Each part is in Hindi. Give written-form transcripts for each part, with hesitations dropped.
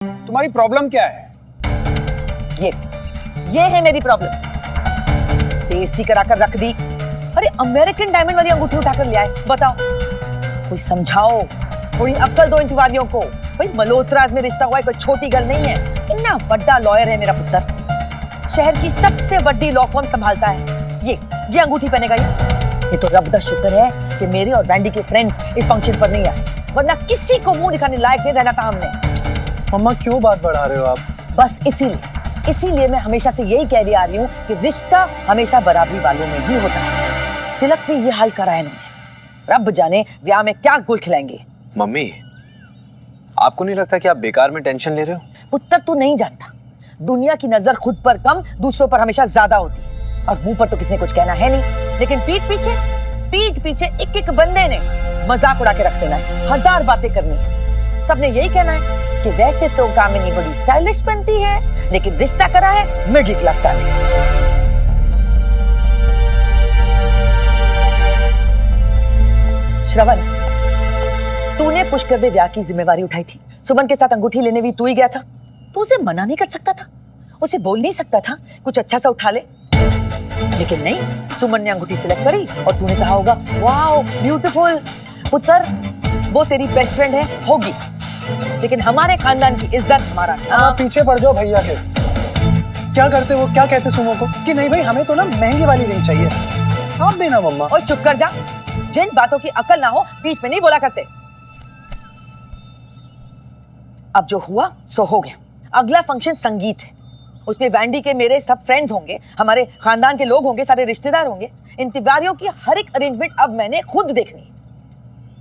तुम्हारी प्रॉब्लम क्या है? ये है मेरी प्रॉब्लम। बेइज्जती कराकर रख दी। अरे अमेरिकन डायमंड वाली अंगूठी उठाकर ले आए। बताओ, कोई समझाओ, कोई अक्ल दो इन तिवारियों को। भाई मल्होत्रा में रिश्ता हुआ है, कोई छोटी गल नहीं है। इतना बड़ा लॉयर है मेरा पुत्र, शहर की सबसे बड़ी लॉ फर्म संभालता है। ये अंगूठी पहनेगा ये तो रब दा शुक्र है कि मेरे और वैंडी के फ्रेंड्स इस फंक्शन पर नहीं आए, वरना किसी को मुंह दिखाने लायक नहीं रहना था हमने। मम्मा क्यों बात बढ़ा रहे हो आप? बस इसीलिए मैं हमेशा से यही कह रही आ रही हूँ कि रिश्ता हमेशा बराबरी वालों में ही होता है। तिलक भी ये हाल करा है इन्होंने, रब जाने ब्याह में क्या गुल खिलाएंगे। मम्मी, आपको नहीं लगता कि आप बेकार में टेंशन ले रहे हो? पुत्र तू नहीं जानता, दुनिया की नजर खुद पर कम, दूसरों पर हमेशा ज्यादा होती है। और मुंह पर तो किसी ने कुछ कहना है नहीं, लेकिन पीठ पीछे एक एक बंदे ने मजाक उड़ा के रख देना है, हजार बातें करनी है। सबने यही कहना है कि वैसे तो कामिनी बड़ी स्टाइलिश बनती है, लेकिन रिश्ता करा है मिडिल क्लास का। श्रवण, तूने पुष्कर के ब्याह की जिम्मेवारी उठाई थी। सुमन के साथ अंगूठी लेने भी तू ही गया था। तू उसे मना नहीं कर सकता था, उसे बोल नहीं सकता था कुछ अच्छा सा उठा ले। लेकिन नहीं, सुमन ने अंगूठी सिलेक्ट करी और तूने कहा होगा वाओ ब्यूटीफुल। पुत्र, वो तेरी बेस्ट फ्रेंड है, होगी, लेकिन हमारे खानदान की इज्जत हमारा आप पीछे पड़ जाओ भैया के। क्या करते वो, क्या कहते सुमो को कि नहीं भाई हमें तो ना महंगी वाली रिंग चाहिए। आप भी ना मम्मा। और चुप कर जा, जिन बातों की अकल ना हो बीच में नहीं बोला करते। अब जो हुआ सो हो गया। अगला फंक्शन संगीत है, उसमें वैंडी के मेरे सब फ्रेंड्स होंगे, हमारे खानदान के लोग होंगे, सारे रिश्तेदार होंगे। इन तिवारियों की हर एक अरेंजमेंट अब मैंने खुद देखनी।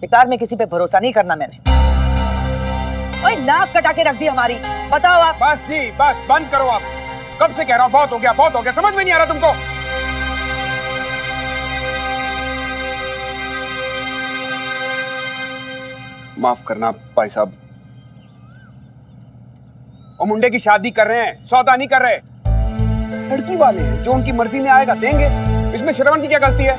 बेकार में किसी पे भरोसा नहीं करना मैंने। ओए नाक कटा के रख दी हमारी। बताओ आप। बस जी, बस बंद करो आप। कब से कह रहा हूं बहुत हो गया, समझ में नहीं आ रहा तुमको। माफ करना भाई साहब, वो मुंडे की शादी कर रहे हैं, सौदा नहीं कर रहे। लड़की वाले हैं, जो उनकी मर्जी में आएगा देंगे। इसमें श्रवण की क्या गलती है?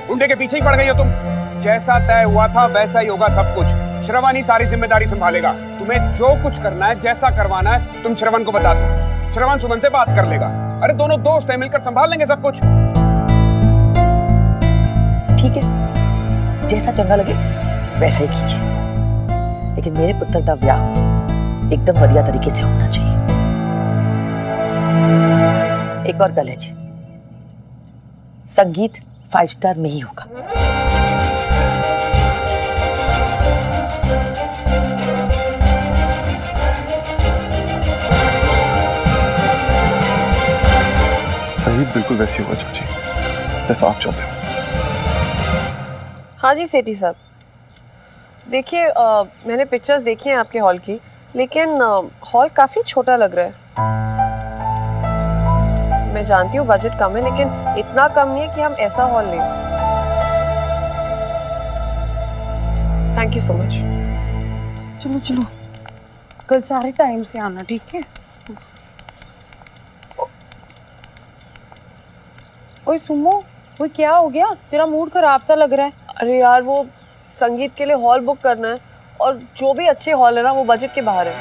मुंडे के पीछे ही पड़ गई हो तुम। जैसा तय हुआ था वैसा ही होगा सब कुछ। श्रवण ही सारी जिम्मेदारी संभालेगा। तुम्हें जो कुछ करना है, जैसा करवाना है, तुम श्रवण को बता दो। श्रवण सुमन से बात कर लेगा। अरे दोनों दोस्त हैं, मिलकर संभाल लेंगे सब कुछ। ठीक है, जैसा चंगा लगे वैसा ही कीजिए, लेकिन मेरे पुत्र का ब्याह एकदम बढ़िया तरीके से होना चाहिए। एक और गल है जी, संगीत 5 स्टार में ही होगा। संगीत बिल्कुल वैसी होगा चाची, जैसा आप चाहते हो। हाँ जी सेठी साहब, देखिए मैंने पिक्चर्स देखी हैं आपके हॉल की, लेकिन हॉल काफ़ी छोटा लग रहा है। मैं जानती हूँ बजट कम है, लेकिन इतना कम नहीं है कि हम ऐसा हॉल लें। Thank you so much. चलो कल सारे टाइम से आना, ठीक है? ओए सुमो, वो क्या हो गया? तेरा मूड खराब सा लग रहा है। अरे यार, वो संगीत के लिए हॉल बुक करना है, और जो भी अच्छे हॉल है ना वो बजट के बाहर है।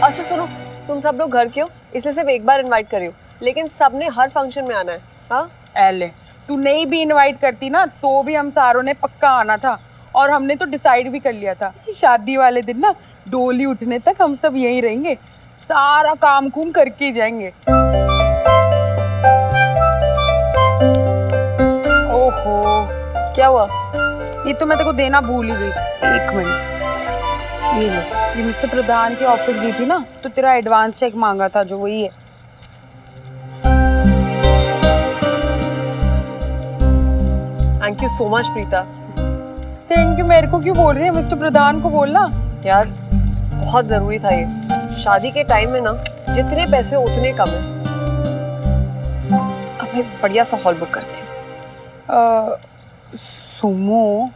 अच्छा सुनो, तुम सब लोग घर के हो, इसलिए सिर्फ एक बार इनवाइट करियो, लेकिन सबने हर फंक्शन में आना है। हाँ एले, तू नहीं भी इनवाइट करती ना तो भी हम सारों ने पक्का आना था। और हमने तो डिसाइड भी कर लिया था कि शादी वाले दिन ना डोली उठने तक हम सब यहीं रहेंगे, सारा काम कुम करके ही जाएंगे। ओहो, क्या हुआ? ये तो मैं तेरे को देना भूल ही गई। एक मिनट, ये लो, ये मिस्टर प्रधान के ऑफिस गई थी ना, तो तेरा एडवांस चेक मांगा था, जो वही है। Thank you so much Preeta. Thank you मेरे को क्यों बोल रही है? मिस्टर प्रधान को बोलना। यार बहुत ज़रूरी था ये। शादी के टाइम में ना जितने पैसे उतने कम है। अब मैं बढ़िया सा हॉल बुक करती हूँ। सुमो,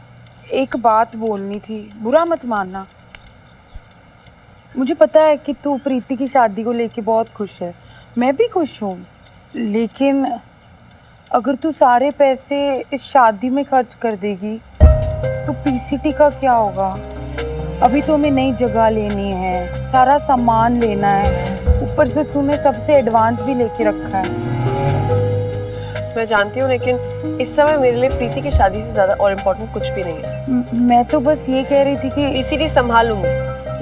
एक बात बोलनी थी, बुरा मत मानना। मुझे पता है कि तू प्रीति की शादी को लेके बहुत खुश है, मैं भी खुश हूँ, लेकिन अगर तू सारे पैसे इस शादी में खर्च कर देगी तो पीसीटी का क्या होगा? अभी तो हमें नई जगह लेनी है, सारा सामान लेना है, ऊपर से तूने सबसे एडवांस भी लेके रखा है। मैं जानती हूँ, लेकिन इस समय मेरे लिए प्रीति की शादी से ज्यादा और इम्पोर्टेंट कुछ भी नहीं है। मैं तो बस ये कह रही थी कि पीसीडी संभाल लूंगी,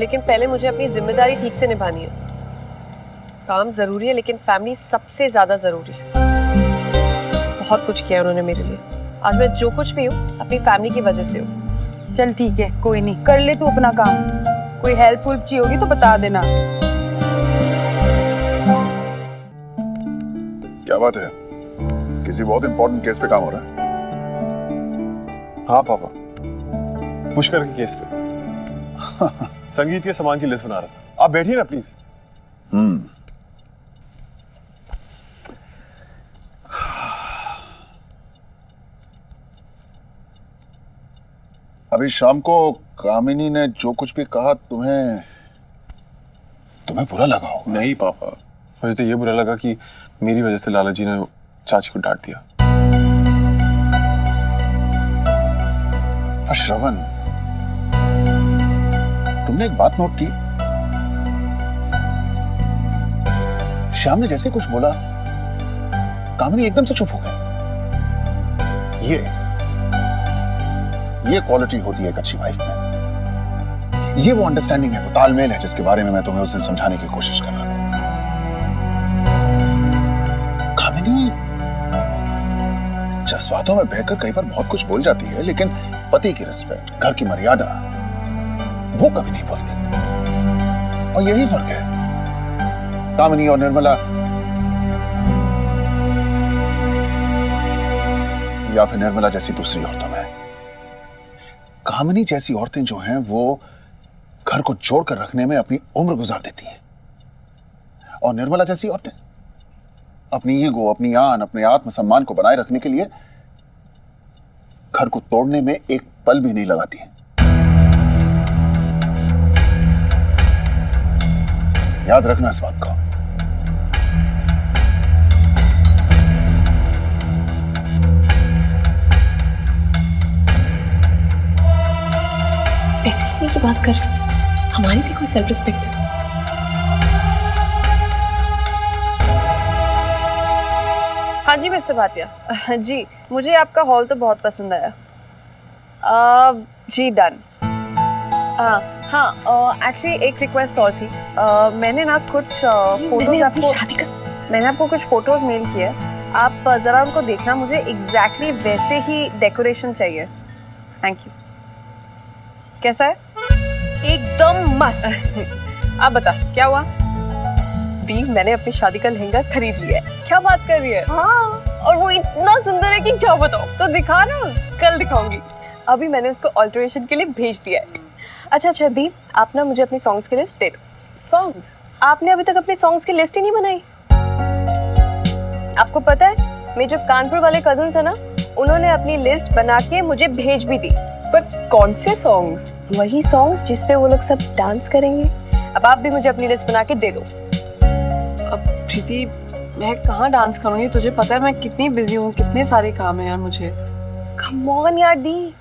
लेकिन पहले मुझे अपनी जिम्मेदारी ठीक से निभानी है। काम जरूरी है, लेकिन फैमिली सबसे ज्यादा जरूरी है। बहुत कुछ किया उन्होंने मेरे लिए। आज मैं जो कुछ भी हूँ अपनी फैमिली की वजह से हूँ। चल ठीक है, कोई नहीं, कर ले तू अपना काम। कोई हेल्प हुल्प चाहिए होगी तो बता देना। क्या बात है, किसी बहुत इंपॉर्टेंट केस पे काम हो रहा है? हाँ पापा, पुष्कर के केस पे संगीत के सामान की लिस्ट बना रहा था। आप बैठिए ना प्लीज। अभी शाम को कामिनी ने जो कुछ भी कहा, तुम्हें बुरा लगा होगा। नहीं पापा, मुझे तो ये बुरा लगा कि मेरी वजह से लाला जी ने चाची को डांट दिया। पर श्रवण, तुमने एक बात नोट की? श्याम ने जैसे कुछ बोला, कामिनी एकदम से चुप हो गई। ये क्वालिटी होती है एक अच्छी वाइफ में। ये वो अंडरस्टैंडिंग है, वो तालमेल है जिसके बारे में मैं तुम्हें उस दिन समझाने की कोशिश कर रहा था। कामिनी जज्बातों में बहकर कई बार बहुत कुछ बोल जाती है, लेकिन पति की रिस्पेक्ट, घर की मर्यादा, वो कभी नहीं भूलती। और यही फर्क है कामिनी और निर्मला, या फिर निर्मला जैसी दूसरी औरतों में। कामिनी जैसी औरतें जो हैं, वो घर को जोड़कर रखने में अपनी उम्र गुजार देती हैं, और निर्मला जैसी औरतें अपनी ईगो, अपनी आन, अपने आत्मसम्मान को बनाए रखने के लिए घर को तोड़ने में एक पल भी नहीं लगाती हैं। याद रखना इस बात को। पैसे लेने की बात कर रहे हो, हमारी भी कोई सेल्फ रिस्पेक्ट है। हाँ जी मिस्टर भाटिया जी, मुझे आपका हॉल तो बहुत पसंद आया। जी डन। हाँ एक्चुअली एक रिक्वेस्ट और थी। मैंने ना कुछ मैंने आपको कुछ फोटोज मेल किए हैं, आप जरा उनको देखना। मुझे एग्जैक्टली वैसे ही डेकोरेशन चाहिए। Thank you. कैसा है? एकदम मस्त। आप बता क्या हुआ? दी, मैंने अपनी शादी का लहंगा खरीद लिया है। क्या बात कर रही है? हाँ, और वो इतना सुंदर है कि क्या बताऊं। तो दिखा ना, कल दिखाऊंगी। अभी मैंने उसको ऑल्टरेशन के लिए भेज दिया है। अच्छा दी, आप ना मुझे अपनी सॉन्ग्स की लिस्ट दे दो। सॉन्ग्स? आपने अभी तक अपनी सॉन्ग्स की लिस्ट ही नहीं बनाई। आपको पता है, मेरे जो कानपुर वाले कजिन्स है ना, उन्होंने अपनी लिस्ट बना के मुझे भेज भी दी। पर कौन से सॉन्ग्स? वही सॉन्ग्स जिस पे वो लोग सब डांस करेंगे। अब आप भी मुझे अपनी लिस्ट बना के दे दो। अब प्रीति, मैं कहाँ डांस करूँगी? तुझे पता है मैं कितनी बिजी हूँ, कितने सारे काम हैं यार मुझे। कम ऑन यार दी,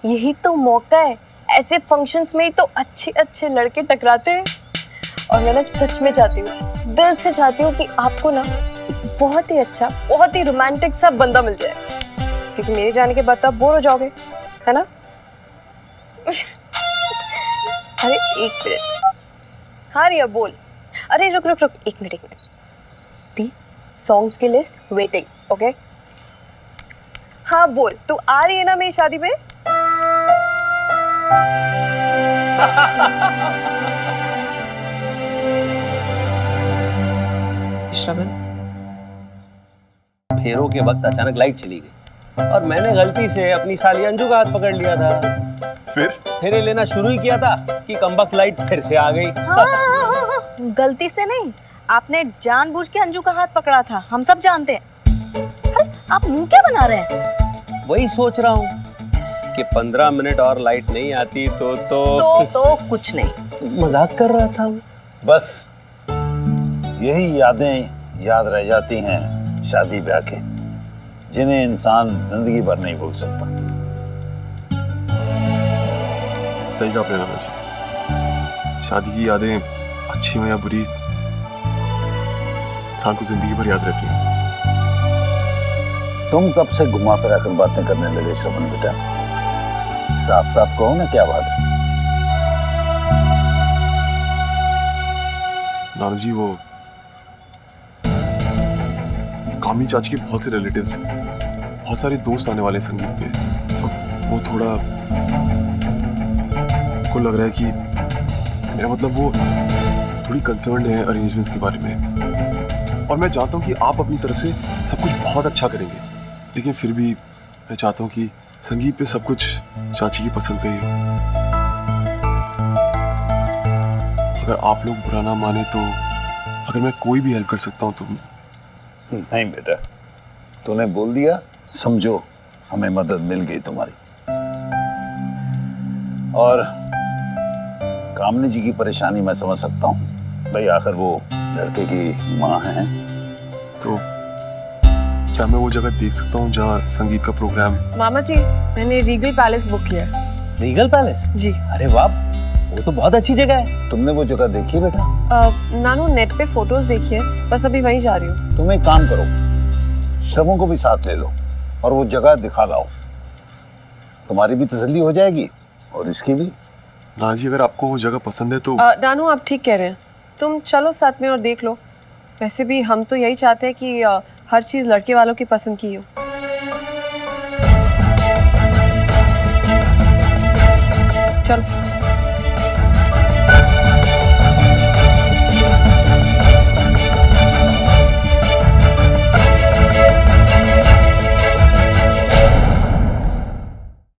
यही तो मौका है। ऐसे फंक्शंस में ही तो अच्छे अच्छे लड़के टकराते हैं। और मैं ना सच में चाहती हूँ, दिल से चाहती हूँ कि आपको ना बहुत ही अच्छा, बहुत ही रोमांटिक सा बंदा मिल जाए, क्योंकि मेरे जाने के बाद तो आप बोर हो जाओगे, है ना? अरे एक मिनट। हाँ रिया बोल। अरे रुक रुक रुक, एक मिनट। दी, सॉन्ग्स की लिस्ट वेटिंग, ओके? हाँ बोल, तू आ रही है ना मेरी शादी पे? श्रवण, फेरों के वक्त अचानक लाइट चली गई और मैंने गलती से अपनी साली अंजू का हाथ पकड़ लिया था। फिर फेरे लेना शुरू ही किया था कि कमबख्त लाइट फिर से आ गई। गलती से नहीं, आपने जानबूझ के अंजू का हाथ पकड़ा था, हम सब जानते हैं। अरे आप मुंह क्या बना रहे हैं? वही सोच रहा हूँ कि 15 मिनट और लाइट नहीं आती तो कुछ नहीं, मजाक कर रहा था। बस यही यादें याद रह जाती हैं शादी ब्याह के, जिन्हें इंसान जिंदगी भर नहीं भूल सकता। सही कहा आपने नाना जी, शादी की यादें अच्छी हो या बुरी, इंसान को जिंदगी भर याद रहती है। तुम कब से घुमा फिरा कर बातें करने लगे श्रवण बेटा? साफ साफ कहो ना, क्या बात है? नाना जी, वो कामी चाची के बहुत से रिलेटिव्स, बहुत सारे दोस्त आने वाले संगीत पे, तो वो थोड़ा को लग रहा है कि मेरा मतलब वो थोड़ी कंसर्न्ड है अरेंजमेंट्स के बारे में। और मैं जानता हूँ कि आप अपनी तरफ से सब कुछ बहुत अच्छा करेंगे, लेकिन फिर भी मैं चाहता हूँ कि संगीत पे सब कुछ चाची की पसंद का ही हो। अगर आप लोग बुरा ना माने तो अगर मैं कोई भी हेल्प कर सकता हूँ तो। नहीं बेटा, तूने बोल दिया, समझो हमें मदद मिल गई तुम्हारी। और कामनी जी की परेशानी मैं समझ सकता हूँ भाई, आखिर वो लड़के की माँ हैं। तो क्या मैं वो जगह देख सकता हूँ जहाँ संगीत का प्रोग्राम? मामा जी, मैंने रीगल पैलेस बुक किया है। Regal Palace? जी। अरे वाह, वो तो बहुत अच्छी जगह है। तुमने वो जगह देखी बेटा? नानू, नेट पे फोटोज देखी है, बस अभी वहीं जा रही हूँ। तुम एक काम करो, श्रवण को भी साथ ले लो और वो जगह दिखा लाओ, तुम्हारी भी तसल्ली हो जाएगी और इसकी भी। नाना जी, अगर आपको वो जगह पसंद है तो। नानू, आप ठीक कह रहे हैं, तुम चलो साथ में और देख लो। वैसे भी हम तो यही चाहते हैं कि हर चीज लड़के वालों की पसंद की हो। चलो।